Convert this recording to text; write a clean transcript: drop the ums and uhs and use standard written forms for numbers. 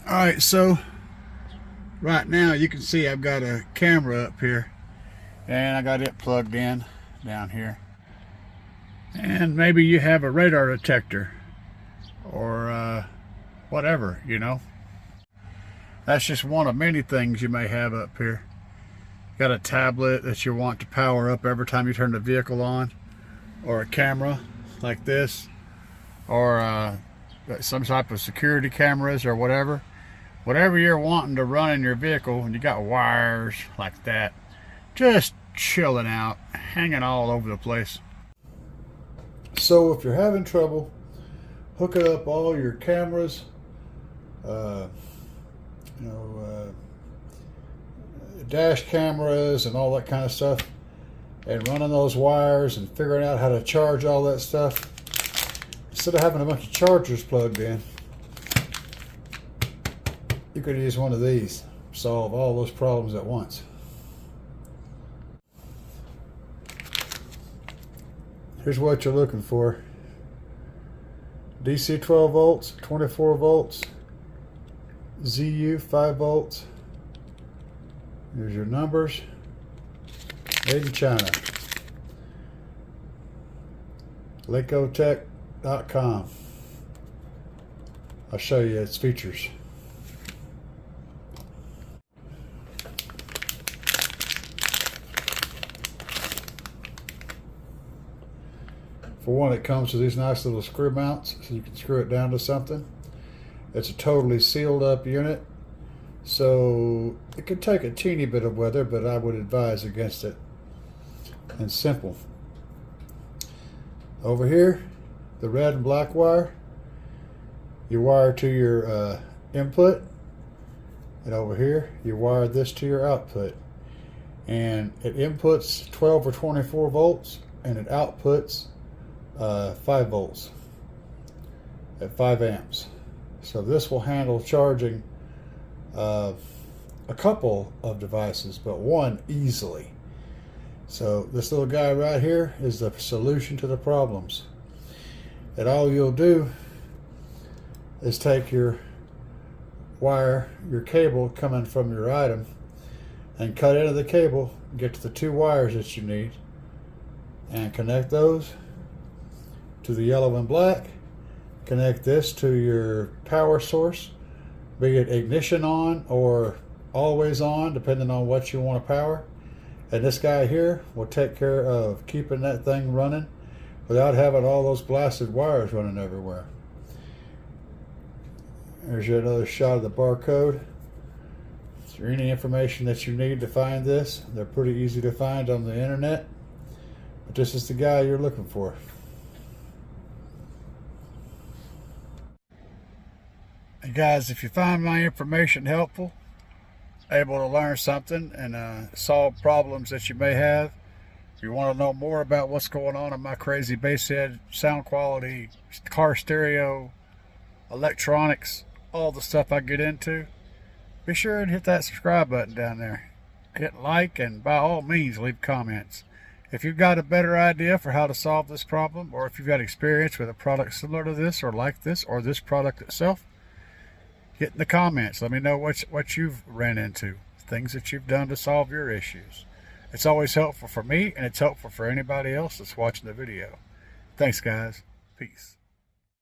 Alright, so right now you can see I've got a camera up here and I got it plugged in down here. And maybe you have a radar detector or whatever, you know. That's just one of many things you may have up here. Got a tablet that you want to power up every time you turn the vehicle on, or a camera like this, or some type of security cameras or whatever. Whatever you're wanting to run in your vehicle, and you got wires like that, just chilling out, hanging all over the place. So if you're having trouble hooking up all your cameras, dash cameras and all that kind of stuff, and running those wires and figuring out how to charge all that stuff, instead of having a bunch of chargers plugged in, you could use one of these, solve all those problems at once. Here's what you're looking for: DC 12 volts, 24 volts, ZU 5 volts. Here's your numbers. Made in China. LakeOTech.com. I'll show you its features. For one, it comes with these nice little screw mounts, so you can screw it down to something. It's a totally sealed up unit, so it could take a teeny bit of weather, but I would advise against it. And simple. Over here, the red and black wire, you wire to your input, and over here you wire this to your output, and it inputs 12 or 24 volts and it outputs 5 volts at 5 amps. So this will handle charging a couple of devices, but one easily. So this little guy right here is the solution to the problems. And all you'll do is take your wire, your cable coming from your item, and cut into the cable, get to the 2 wires that you need, and connect those to the yellow and black. Connect this to your power source, be it ignition on or always on, depending on what you want to power. And this guy here will take care of keeping that thing running without having all those blasted wires running everywhere. There's another shot of the barcode. Is there any information that you need to find this? They're pretty easy to find on the internet, but this is the guy you're looking for. And guys, if you find my information helpful, able to learn something and solve problems that you may have, if you want to know more about what's going on in my crazy bass head, sound quality, car stereo, electronics, all the stuff I get into, be sure and hit that subscribe button down there. Hit like, and by all means leave comments. If you've got a better idea for how to solve this problem, or if you've got experience with a product similar to this or like this, or this product itself, get in the comments. Let me know what you've ran into, things that you've done to solve your issues. It's always helpful for me, and it's helpful for anybody else that's watching the video. Thanks, guys. Peace.